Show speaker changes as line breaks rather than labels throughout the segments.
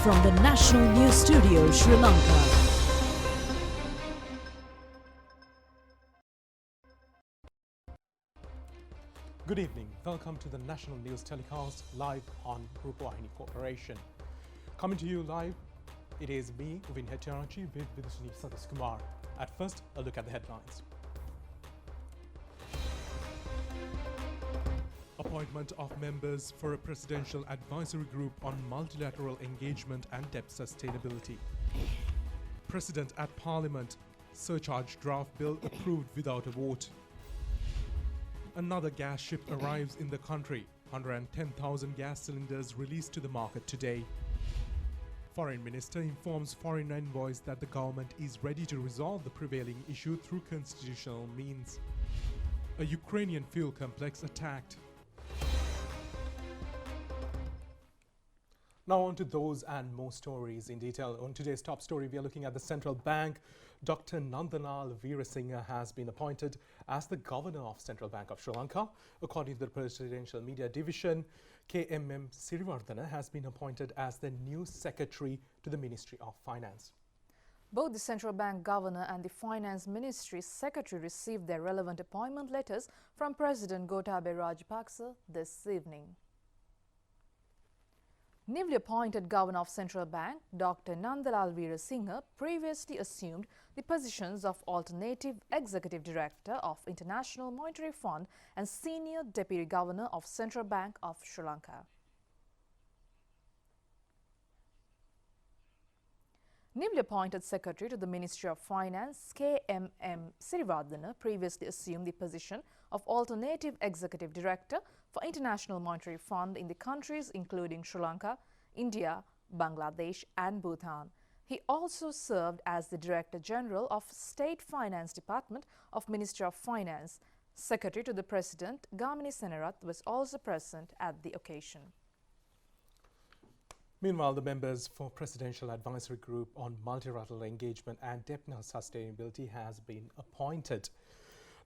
from the National News Studio, Sri Lanka.
Good evening. Welcome to the National News Telecast live on Rupavahini Corporation. Coming to you live, it is me, Uvin Hettiarachchi, with Vidusini Satish Kumar. At first, a look at the headlines. Appointment of members for a presidential advisory group on multilateral engagement and debt sustainability. President at Parliament, surcharge draft bill approved without a vote. Another gas ship arrives in the country. 110,000 gas cylinders released to the market today. Foreign Minister informs foreign envoys that the government is ready to resolve the prevailing issue through constitutional means. A Ukrainian fuel complex attacked. Now on to those and more stories in detail. On today's top story, we are looking at the central bank. Dr. Nandalal Veerasinghe has been appointed as the governor of Central Bank of Sri Lanka. According to the Presidential Media Division, KMM Siriwardena has been appointed as the new secretary to the Ministry of Finance.
Both the Central Bank Governor and the Finance Ministry Secretary received their relevant appointment letters from President Gotabaya Rajapaksa this evening. Newly appointed Governor of Central Bank, Dr. Nandalal Veerasinghe previously assumed the positions of Alternative Executive Director of International Monetary Fund and Senior Deputy Governor of Central Bank of Sri Lanka. Newly appointed Secretary to the Ministry of Finance, KMM Siriwardena previously assumed the position of Alternative Executive Director for International Monetary Fund in the countries including Sri Lanka, India, Bangladesh and Bhutan. He also served as the Director General of State Finance Department of Ministry of Finance. Secretary to the President, Gamini Senarath, was also present at the occasion.
Meanwhile, the members for Presidential Advisory Group on Multilateral Engagement and Debt Sustainability has been appointed.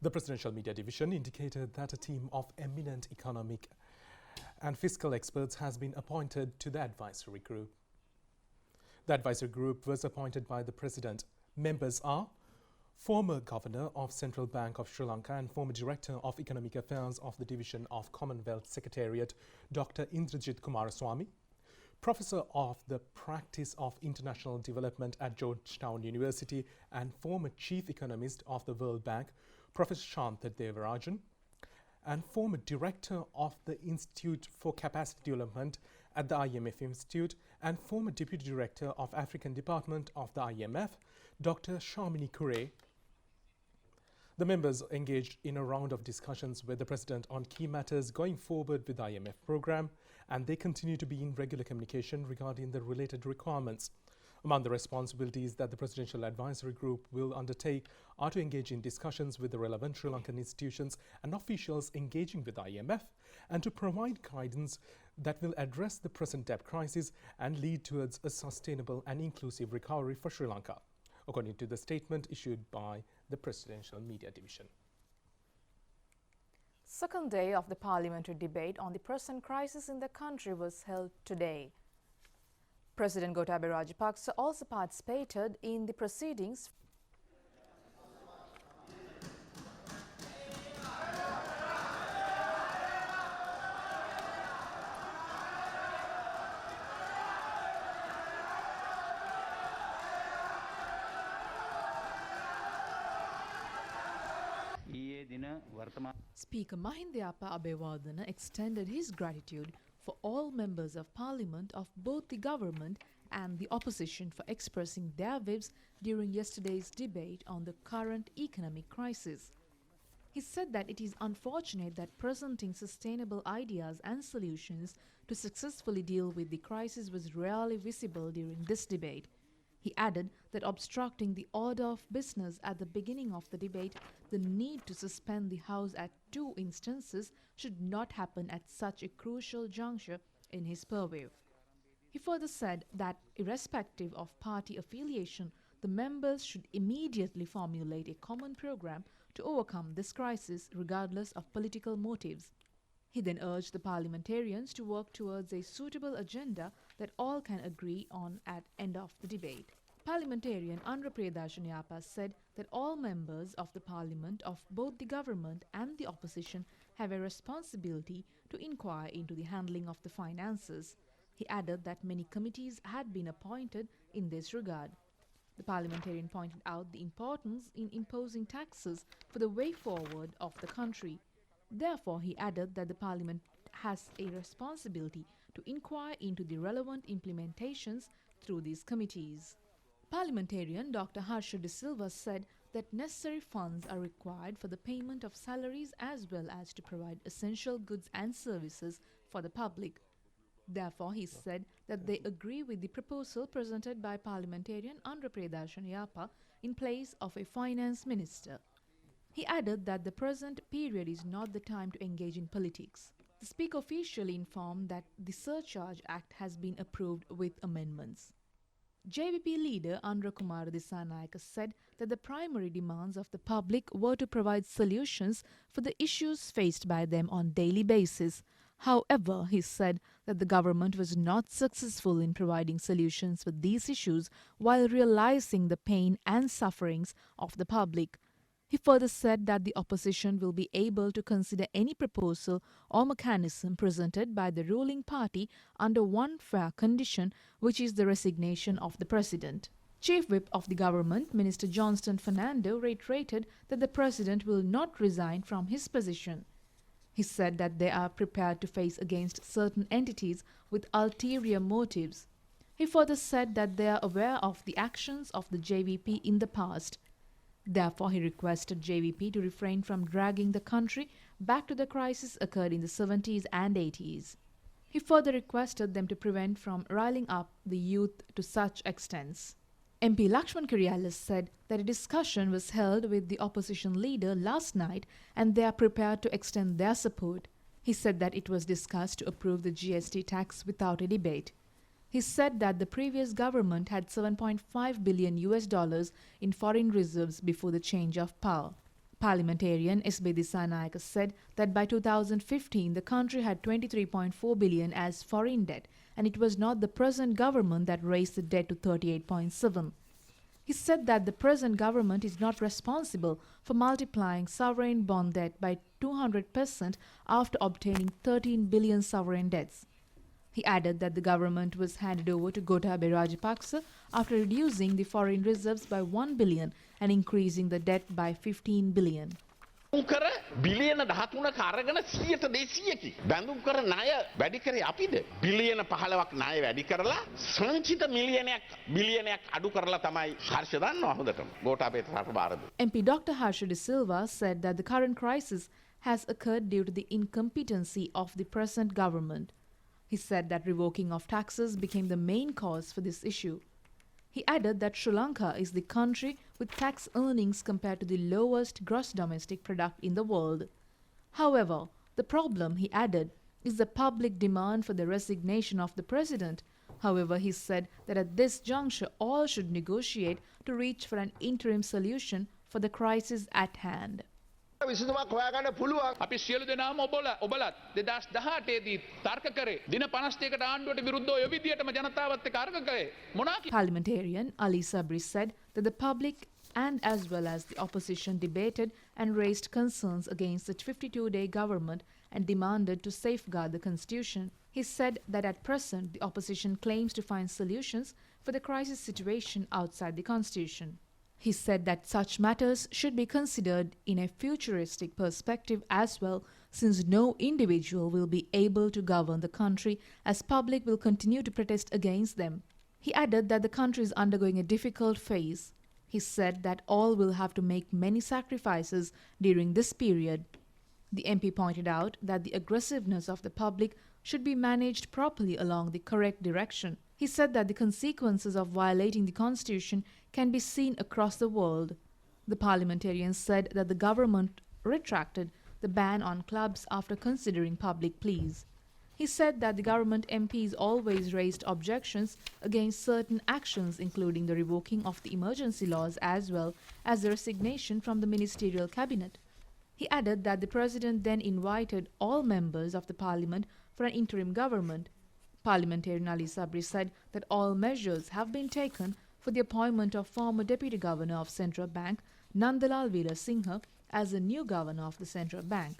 The Presidential Media Division indicated that a team of eminent economic and fiscal experts has been appointed to the advisory group. The advisory group was appointed by the President. Members are former Governor of Central Bank of Sri Lanka and former Director of Economic Affairs of the Division of Commonwealth Secretariat, Dr. Indrajit Kumaraswamy, Professor of the Practice of International Development at Georgetown University and former Chief Economist of the World Bank, Professor Shantha Devarajan, and former Director of the Institute for Capacity Development at the IMF Institute and former Deputy Director of African Department of the IMF, Dr. Shamini Kure. The members engaged in a round of discussions with the President on key matters going forward with the IMF program, and they continue to be in regular communication regarding the related requirements. Among the responsibilities that the Presidential Advisory Group will undertake are to engage in discussions with the relevant Sri Lankan institutions and officials engaging with the IMF, and to provide guidance that will address the present debt crisis and lead towards a sustainable and inclusive recovery for Sri Lanka, according to the statement issued by the Presidential Media Division.
Second day of the parliamentary debate on the present crisis in the country was held today. President Gotabaya Rajapaksa also participated in the proceedings.
Speaker Mahindayappa Abeyewardena extended his gratitude for all members of Parliament of both the government and the opposition for expressing their views during yesterday's debate on the current economic crisis. He said that it is unfortunate that presenting sustainable ideas and solutions to successfully deal with the crisis was rarely visible during this debate. He added that obstructing the order of business at the beginning of the debate, the need to suspend the House at 2 instances, should not happen at such a crucial juncture in his purview. He further said that irrespective of party affiliation, the members should immediately formulate a common program to overcome this crisis regardless of political motives. He then urged the parliamentarians to work towards a suitable agenda that all can agree on at end of the debate. Parliamentarian Andrapredashanyapa said that all members of the parliament of both the government and the opposition have a responsibility to inquire into the handling of the finances. He added that many committees had been appointed in this regard. The parliamentarian pointed out the importance in imposing taxes for the way forward of the country. Therefore, he added that the parliament has a responsibility to inquire into the relevant implementations through these committees. Parliamentarian Dr. Harsha De Silva said that necessary funds are required for the payment of salaries as well as to provide essential goods and services for the public. Therefore, he said that they agree with the proposal presented by parliamentarian Andrapredashanyapa in place of a finance minister. He added that the present period is not the time to engage in politics. The Speaker officially informed that the Surcharge Act has been approved with amendments. JVP leader Andra Kumar Disanayake said that the primary demands of the public were to provide solutions for the issues faced by them on daily basis. However, he said that the government was not successful in providing solutions for these issues while realizing the pain and sufferings of the public. He further said that the opposition will be able to consider any proposal or mechanism presented by the ruling party under one fair condition, which is the resignation of the president. Chief Whip of the government, Minister Johnston Fernando, reiterated that the president will not resign from his position. He said that they are prepared to face against certain entities with ulterior motives. He further said that they are aware of the actions of the JVP in the past. Therefore, he requested JVP to refrain from dragging the country back to the crisis occurred in the 70s and 80s. He further requested them to prevent from riling up the youth to such extents. MP Lakshman Kirialis said that a discussion was held with the opposition leader last night and they are prepared to extend their support. He said that it was discussed to approve the GST tax without a debate. He said that the previous government had $7.5 billion in foreign reserves before the change of power. Parliamentarian S.B. Disanayake said that by 2015 the country had $23.4 billion as foreign debt, and it was not the present government that raised the debt to $38.7. He said that the present government is not responsible for multiplying sovereign bond debt by 200% after obtaining 13 billion sovereign debts. He added that the government was handed over to Gotabaya Rajapaksa after reducing the foreign reserves by 1 billion and increasing the debt by 15 billion.
කර බිලියන 13ක අරගෙන 100ට 200කි බැඳුම් කර ණය වැඩි කරේ අපිද බිලියන 15ක් ණය වැඩි කරලා සංචිත බිලියනයක් අඩු කරලා තමයි හර්ෂ දන්නවා හොඳටම ගෝඨාභය රට බාරද.
MP Dr. Harsha De Silva said that the current crisis has occurred due to the incompetency of the present government. He said that revoking of taxes became the main cause for this issue. He added that Sri Lanka is the country with tax earnings compared to the lowest gross domestic product in the world. However, the problem, he added, is the public demand for the resignation of the president. However, he said that at this juncture all should negotiate to reach for an interim solution for the crisis at hand.
විසඳුමක් හොයාගන්න පුළුවන්.
අපි සියලු දෙනාම ඔබලත් 2018 දී තර්ක කරේ දින 51කට ආණ්ඩුවට විරුද්ධව ඔය විදියටම ජනතාවත් එක්ක අර්ග කරේ මොනවා
Parliamentarian Ali Sabri said that the public and as well as the opposition debated and raised concerns against the 52-day government and demanded to safeguard the constitution. He said that at present the opposition claims to find solutions for the crisis situation outside the constitution. He said that such matters should be considered in a futuristic perspective as well, since no individual will be able to govern the country as public will continue to protest against them. He added that the country is undergoing a difficult phase. He said that all will have to make many sacrifices during this period. The MP pointed out that the aggressiveness of the public should be managed properly along the correct direction. He said that the consequences of violating the constitution can be seen across the world. The parliamentarian said that the government retracted the ban on clubs after considering public pleas. He said that the government MPs always raised objections against certain actions, including the revoking of the emergency laws as well as the resignation from the ministerial cabinet. He added that the president then invited all members of the parliament for an interim government. Parliamentarian Ali Sabri said that all measures have been taken for the appointment of former Deputy Governor of Central Bank Nandalal Veerasinghe as the new governor of the Central Bank.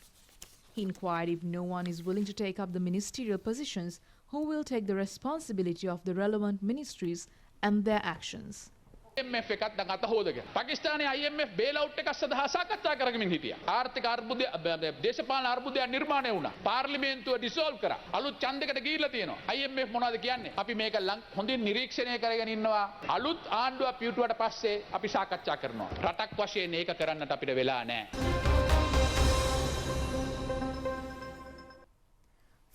He inquired if no one is willing to take up the ministerial positions, who will take the responsibility of the relevant ministries and their actions.
IMF එකත් දැන් අත හොදගෙන පාකිස්තානයේ IMF bail out එකක් සඳහා සාකච්ඡා කරමින් හිටියා. ආර්ථික අර්බුදය දේශපාලන අර්බුදයක් නිර්මාණය වුණා. පාර්ලිමේන්තුව ඩිසෝල්ව් කරා. අලුත් ඡන්දයකට ගිහිල්ලා තියෙනවා. IMF මොනවද කියන්නේ? අපි මේක හොඳින් නිරීක්ෂණය කරගෙන ඉන්නවා. අලුත් ආණ්ඩුව පියුටුවට පස්සේ අපි සාකච්ඡා කරනවා. රටක් වශයෙන් ඒක කරන්නට අපිට වෙලා නැහැ.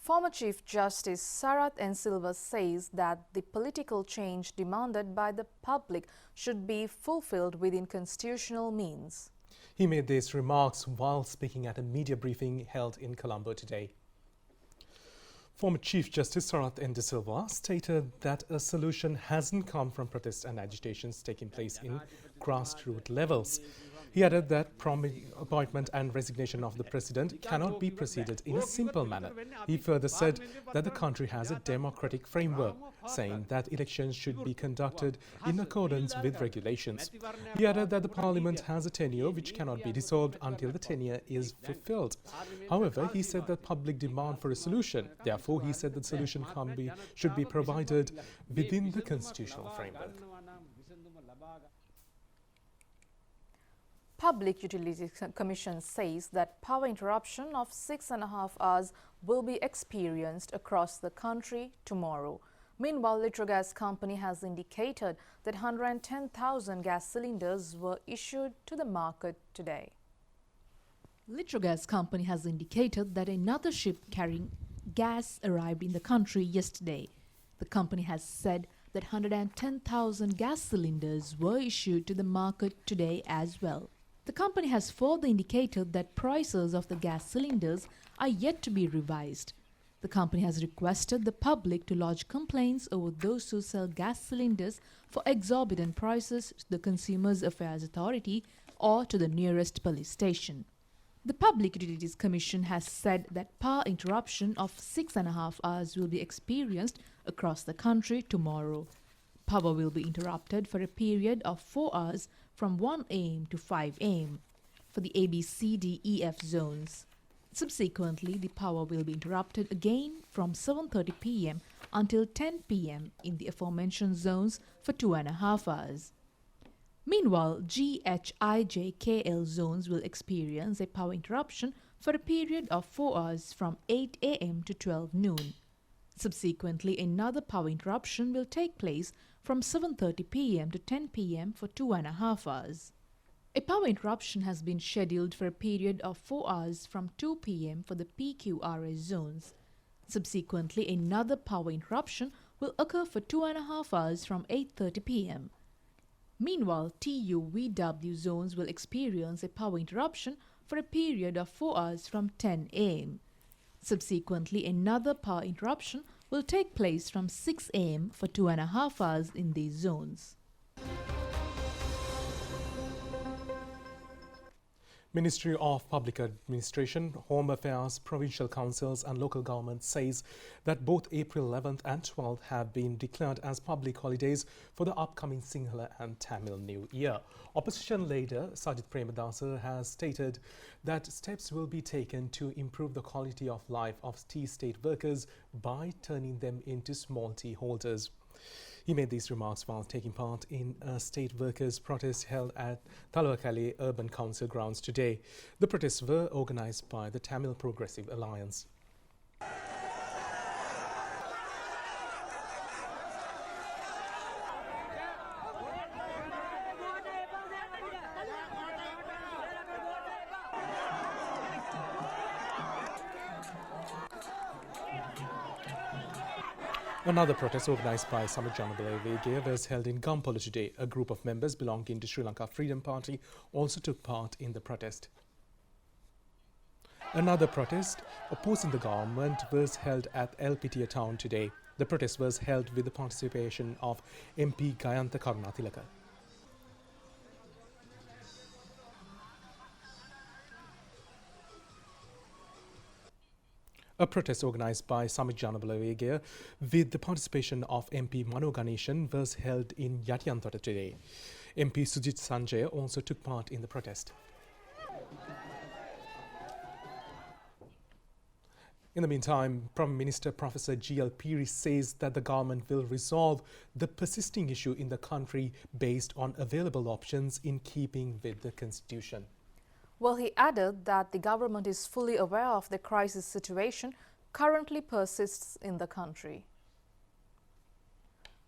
Former Chief Justice Sarath N. Silva says that the political change demanded by the public should be fulfilled within constitutional means.
He made these remarks while speaking at a media briefing held in Colombo today. Former Chief Justice Sarath N. De Silva stated that a solution hasn't come from protests and agitations taking place in grassroots levels. He added that appointment and resignation of the president cannot be proceeded in a simple manner. He further said that the country has a democratic framework, saying that elections should be conducted in accordance with regulations. He added that the parliament has a tenure which cannot be dissolved until the tenure is fulfilled. However, he said that public demand for a solution. Therefore, he said that the solution should be provided within the constitutional framework.
Public Utilities Commission says that power interruption of 6.5 hours will be experienced across the country tomorrow. Meanwhile, Litrogas Company has indicated that 110,000 gas cylinders were issued to the market today.
Litrogas Company has indicated that another ship carrying gas arrived in the country yesterday. The company has said that 110,000 gas cylinders were issued to the market today as well. The company has further indicated that prices of the gas cylinders are yet to be revised. The company has requested the public to lodge complaints over those who sell gas cylinders for exorbitant prices to the Consumers Affairs Authority or to the nearest police station. The Public Utilities Commission has said that power interruption of 6.5 hours will be experienced across the country tomorrow. Power will be interrupted for a period of 4 hours from 1 a.m. to 5 a.m. for the A, B, C, D, E, F zones. Subsequently, the power will be interrupted again from 7:30 p.m. until 10 p.m. in the aforementioned zones for 2.5 hours. Meanwhile, G, H, I, J, K, L zones will experience a power interruption for a period of 4 hours from 8 a.m. to 12 noon. Subsequently, another power interruption will take place from 7:30 p.m. to 10 p.m. for 2.5 hours. A power interruption has been scheduled for a period of 4 hours from 2 p.m. for the PQRS zones. Subsequently, another power interruption will occur for 2.5 hours from 8:30 p.m. Meanwhile, TU-VW zones will experience a power interruption for a period of 4 hours from 10 a.m. Subsequently, another power interruption will take place from 6 a.m. for 2.5 hours in these zones.
Ministry of Public Administration, Home Affairs, Provincial Councils and Local Government says that both April 11th and 12th have been declared as public holidays for the upcoming Sinhala and Tamil New Year. Opposition leader Sajith Premadasa has stated that steps will be taken to improve the quality of life of tea estate workers by turning them into small tea holders. He made these remarks while taking part in a state workers' protest held at Talwakale Urban Council grounds today. The protests were organised by the Tamil Progressive Alliance. Another protest organised by Samajana Balawege was held in Gampala today. A group of members belonging to Sri Lanka Freedom Party also took part in the protest. Another protest opposing the government was held at Elpitia town today. The protest was held with the participation of MP Gayantha Karunathilaka. A protest organised by Samik Janabalawegaya with the participation of MP Mano Ganeshan was held in Yatiyantota today. MP Sujit Sanjay also took part in the protest. In the meantime, Prime Minister Professor G.L. Piri says that the government will resolve the persisting issue in the country based on available options in keeping with the constitution.
Well, he added that the government is fully aware of the crisis situation currently persists in the country.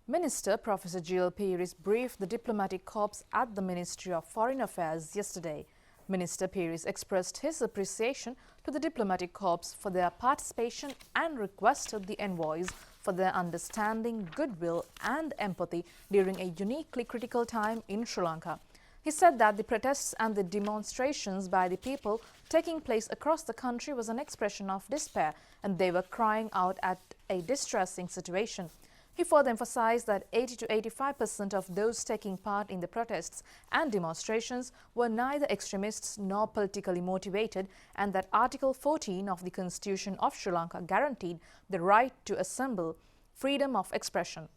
Minister Professor G.L. Piri briefed the diplomatic corps at the Ministry of Foreign Affairs yesterday. Minister Piri expressed his appreciation to the diplomatic corps for their participation and requested the envoys for their understanding, goodwill and empathy during a uniquely critical time in Sri Lanka. He said that the protests and the demonstrations by the people taking place across the country was an expression of despair and they were crying out at a distressing situation. He further emphasized that 80 to 85% of those taking part in the protests and demonstrations were neither extremists nor politically motivated and that Article 14 of the Constitution of Sri Lanka guaranteed the right to assemble, freedom of expression.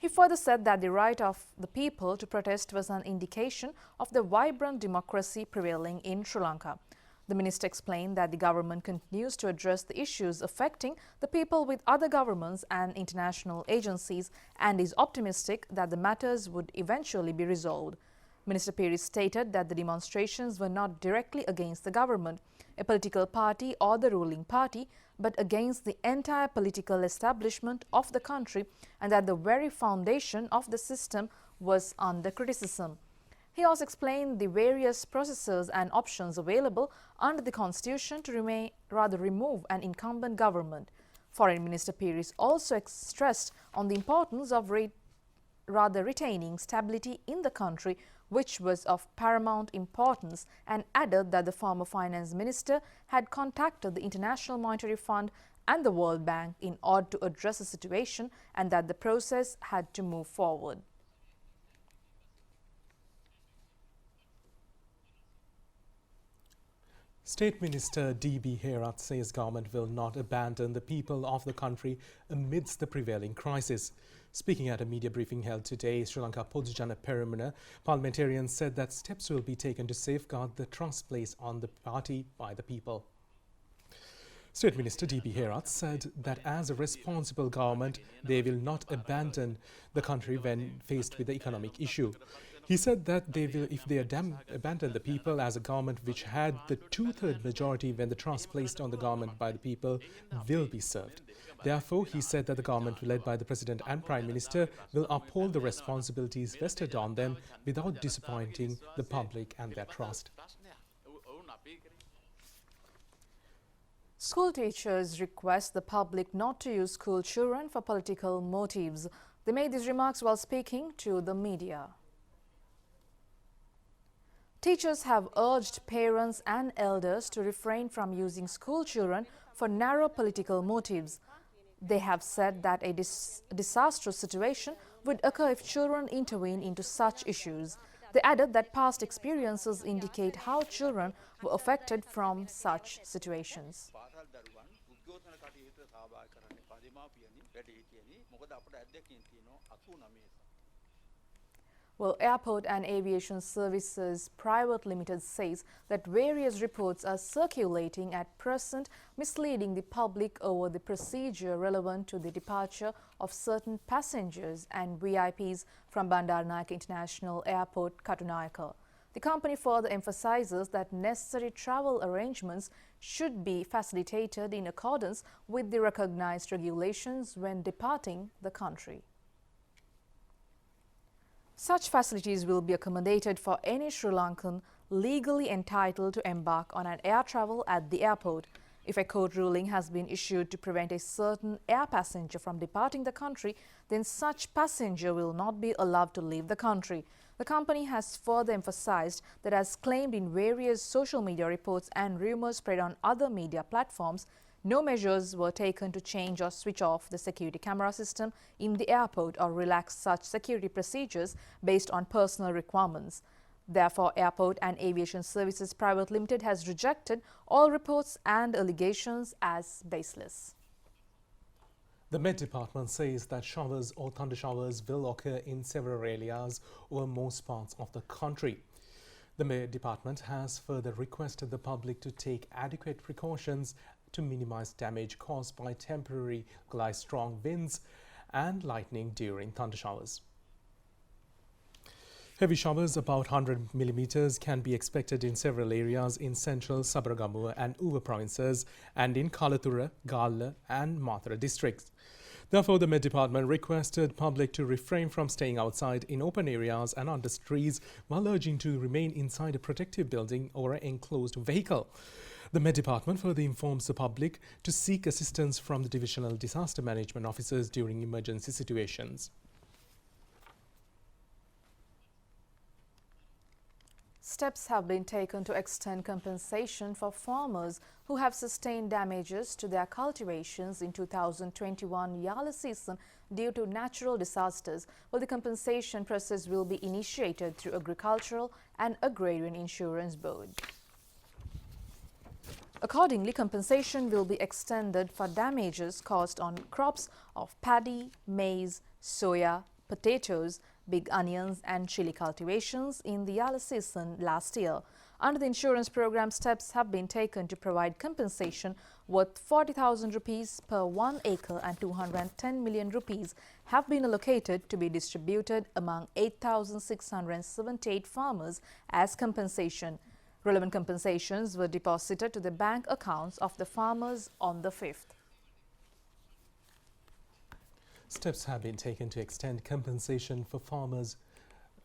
He further said that the right of the people to protest was an indication of the vibrant democracy prevailing in Sri Lanka. The minister explained that the government continues to address the issues affecting the people with other governments and international agencies and is optimistic that the matters would eventually be resolved. Minister Piri stated that the demonstrations were not directly against the government, a political party or the ruling party, but against the entire political establishment of the country and that the very foundation of the system was under criticism. He also explained the various processes and options available under the Constitution to remove an incumbent government. Foreign Minister Piri also stressed on the importance of retaining stability in the country, which was of paramount importance, and added that the former finance minister had contacted the International Monetary Fund and the World Bank in order to address the situation and that the process had to move forward.
State Minister D.B. Herath says government will not abandon the people of the country amidst the prevailing crisis. Speaking at a media briefing held today, Sri Lanka Podujana Peramuna parliamentarians said that steps will be taken to safeguard the trust placed on the party by the people. State Minister D.B. Herath said that as a responsible government, they will not abandon the country when faced with the economic issue. He said that they will, if they abandon the people as a government which had the two-thirds majority when the trust placed on the government by the people will be served. Therefore, he said that the government led by the President and Prime Minister will uphold the responsibilities vested on them without disappointing the public and their trust.
School teachers request the public not to use school children for political motives. They made these remarks while speaking to the media. Teachers have urged parents and elders to refrain from using school children for narrow political motives. They have said that a disastrous situation would occur if children intervene into such issues. They added that past experiences indicate how children were affected from such situations. Well, Airport and Aviation Services Private Limited says that various reports are circulating at present misleading the public over the procedure relevant to the departure of certain passengers and VIPs from Bandaranaike International Airport, Katunayaka. The company further emphasizes that necessary travel arrangements should be facilitated in accordance with the recognized regulations when departing the country. Such facilities will be accommodated for any Sri Lankan legally entitled to embark on an air travel at the airport. If a court ruling has been issued to prevent a certain air passenger from departing the country, then such passenger will not be allowed to leave the country. The company has further emphasized that, as claimed in various social media reports and rumors spread on other media platforms, no measures were taken to change or switch off the security camera system in the airport or relax such security procedures based on personal requirements. Therefore, Airport and Aviation Services Private Limited has rejected all reports and allegations as baseless.
The Met Department says that showers or thunder showers will occur in several areas over most parts of the country. The Met Department has further requested the public to take adequate precautions to minimize damage caused by temporary strong winds and lightning during thunder showers. Heavy showers about 100 millimeters can be expected in several areas in central Sabaragamuwa and Uva provinces and in Kalatura, Galla and Mathura districts. Therefore, the Met Department requested public to refrain from staying outside in open areas and under trees while urging to remain inside a protective building or an enclosed vehicle. The Met Department further informs the public to seek assistance from the Divisional Disaster Management Officers during emergency situations.
Steps have been taken to extend compensation for farmers who have sustained damages to their cultivations in 2021 Yala season due to natural disasters, while the compensation process will be initiated through Agricultural and Agrarian Insurance Board. Accordingly, compensation will be extended for damages caused on crops of paddy, maize, soya, potatoes, big onions and chili cultivations in the Yala season last year. Under the insurance program, steps have been taken to provide compensation worth 40,000 rupees per 1 acre and 210 million rupees have been allocated to be distributed among 8,678 farmers as compensation. Relevant compensations were deposited to the bank accounts of the farmers on the 5th.
Steps have been taken to extend compensation for farmers.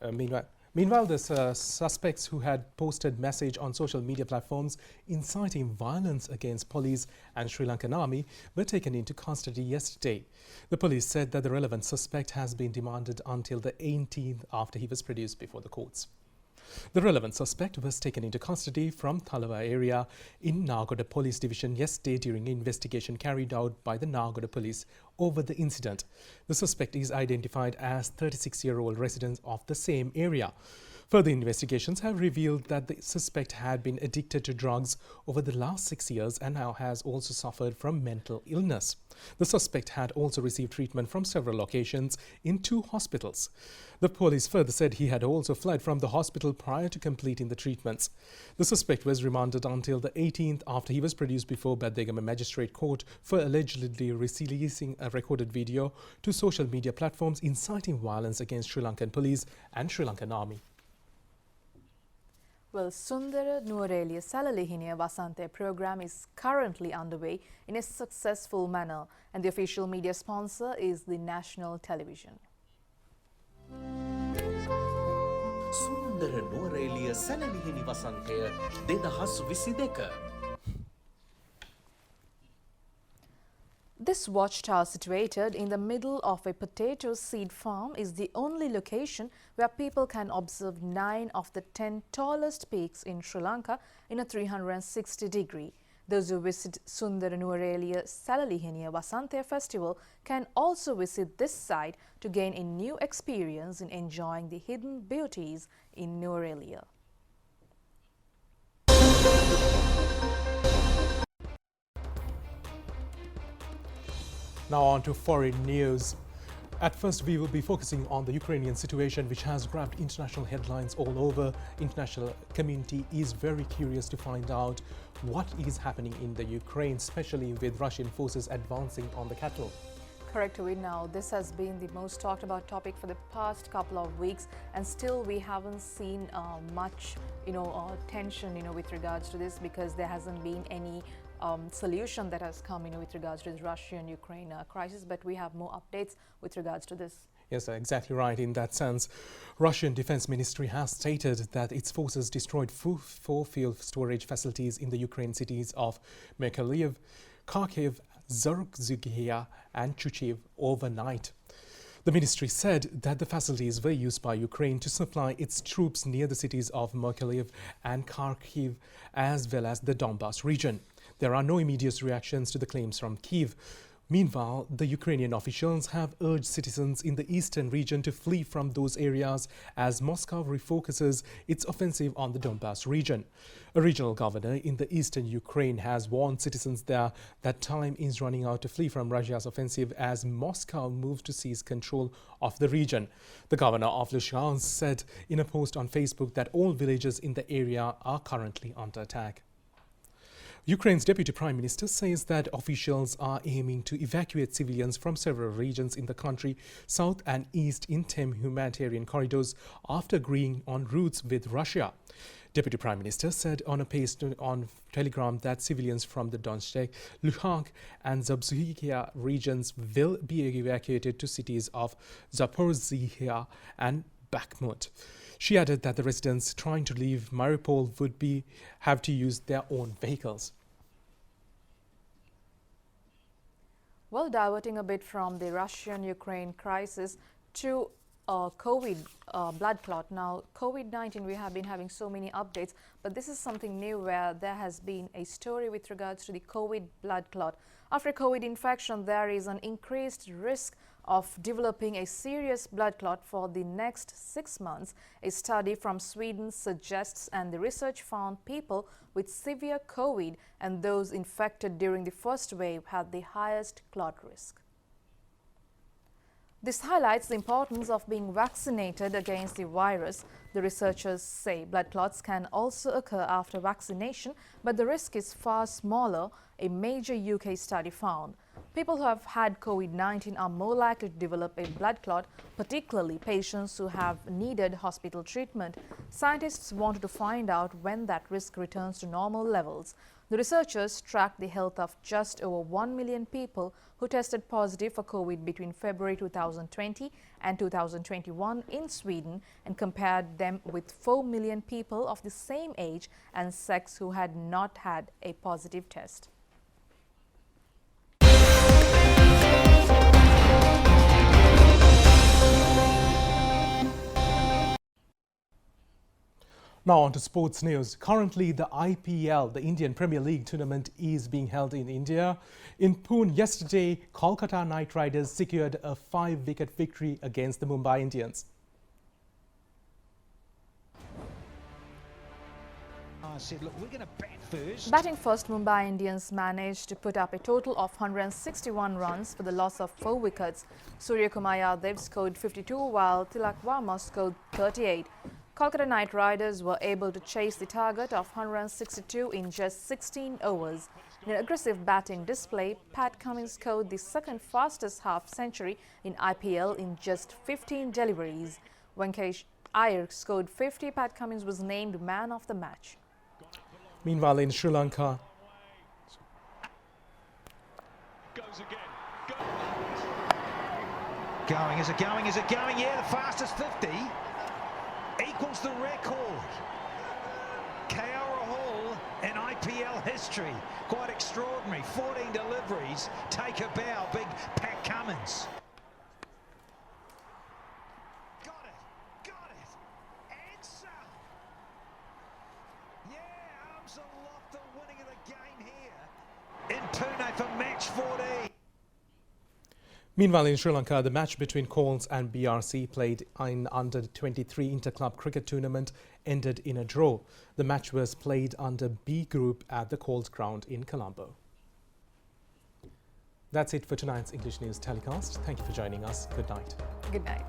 Meanwhile, the suspects who had posted message on social media platforms inciting violence against police and Sri Lankan army were taken into custody yesterday. The police said that the relevant suspect has been demanded until the 18th after he was produced before the courts. The relevant suspect was taken into custody from Thalawa area in Nagoda Police Division yesterday during an investigation carried out by the Nagoda Police over the incident. The suspect is identified as 36-year-old resident of the same area. Further investigations have revealed that the suspect had been addicted to drugs over the last 6 years and now has also suffered from mental illness. The suspect had also received treatment from several locations in 2 hospitals. The police further said he had also fled from the hospital prior to completing the treatments. The suspect was remanded until the 18th after he was produced before Badegama Magistrate Court for allegedly releasing a recorded video to social media platforms inciting violence against Sri Lankan police and Sri Lankan army.
Well, Sundara Nuwareliya Salalihiniya Vasanthe program is currently underway in a successful manner, and the official media sponsor is the national television.
Sundara Nuwareliya Salalihini Vasanthe 2022.
This watchtower, situated in the middle of a potato seed farm, is the only location where people can observe 9 of the 10 tallest peaks in Sri Lanka in a 360-degree. Those who visit Sundara Nuwareliya Salalihiniya Vasanthe festival can also visit this site to gain a new experience in enjoying the hidden beauties in Nuwareliya.
Now on to foreign news. At first, we will be focusing on the Ukrainian situation, which has grabbed international headlines all over. International community is very curious to find out what is happening in the Ukraine, especially with Russian forces advancing on the capital.
Correct, Ovid. Now, this has been the most talked about topic for the past couple of weeks, and still we haven't seen much, tension, with regards to this, because there hasn't been any solution that has come, with regards to this Russia-Ukraine crisis. But we have more updates with regards to this.
Yes, exactly right. In that sense, Russian Defense Ministry has stated that its forces destroyed 4 fuel storage facilities in the Ukraine cities of Mykolaiv, Kharkiv, Zaporizhzhia and Chuchiv overnight. The ministry said that the facilities were used by Ukraine to supply its troops near the cities of Mykolaiv and Kharkiv, as well as the Donbas region. There are no immediate reactions to the claims from Kyiv, Meanwhile, the Ukrainian officials have urged citizens in the eastern region to flee from those areas as Moscow refocuses its offensive on the Donbas region. A regional governor in the eastern Ukraine has warned citizens there that time is running out to flee from Russia's offensive as Moscow moves to seize control of the region. The governor of Luhansk said in a post on Facebook that all villages in the area are currently under attack. Ukraine's deputy prime minister says that officials are aiming to evacuate civilians from several regions in the country, south and east, in 10 humanitarian corridors after agreeing on routes with Russia. Deputy Prime Minister said on a post on Telegram that civilians from the Donetsk, Luhansk and Zaporizhia regions will be evacuated to cities of Zaporizhia and Bakhmut. She added that the residents trying to leave Mariupol would have to use their own vehicles.
Well, diverting a bit from the Russian-Ukraine crisis to COVID blood clot. Now, COVID-19, we have been having so many updates, but this is something new where there has been a story with regards to the COVID blood clot. After a COVID infection, there is an increased risk of developing a serious blood clot for the next 6 months. A study from Sweden suggests, and the research found people with severe COVID and those infected during the first wave had the highest clot risk. This highlights the importance of being vaccinated against the virus. The researchers say blood clots can also occur after vaccination, but the risk is far smaller, a major UK study found. People who have had COVID-19 are more likely to develop a blood clot, particularly patients who have needed hospital treatment. Scientists wanted to find out when that risk returns to normal levels. The researchers tracked the health of just over 1 million people who tested positive for COVID between February 2020 and 2021 in Sweden and compared them with 4 million people of the same age and sex who had not had a positive test.
Now on to sports news. Currently, the IPL, the Indian Premier League tournament, is being held in India. In Pune yesterday, Kolkata Knight Riders secured a 5-wicket victory against the Mumbai Indians.
Batting first, Mumbai Indians managed to put up a total of 161 runs for the loss of 4 wickets. Surya Kumar Yadav scored 52 while Tilak Varma scored 38. Kolkata Knight Riders were able to chase the target of 162 in just 16 overs. In an aggressive batting display, Pat Cummins scored the second fastest half-century in IPL in just 15 deliveries. Venkatesh Iyer scored 50. Pat Cummins was named man of the match.
Meanwhile, in Sri Lanka,
Going, is it going, is it going? Yeah, the fastest 50 equals the record. Rahul in IPL history. Quite extraordinary. 14 deliveries. Take a bow. Big Pat Cummins. Got it. Got it. Answer. Yeah, arms aloft. The winning of the game here in Pune for match 14.
Meanwhile, in Sri Lanka, the match between Coles and BRC played in under-23 inter-club cricket tournament ended in a draw. The match was played under B Group at the Coles ground in Colombo. That's it for tonight's English News telecast. Thank you for joining us. Good night.
Good night.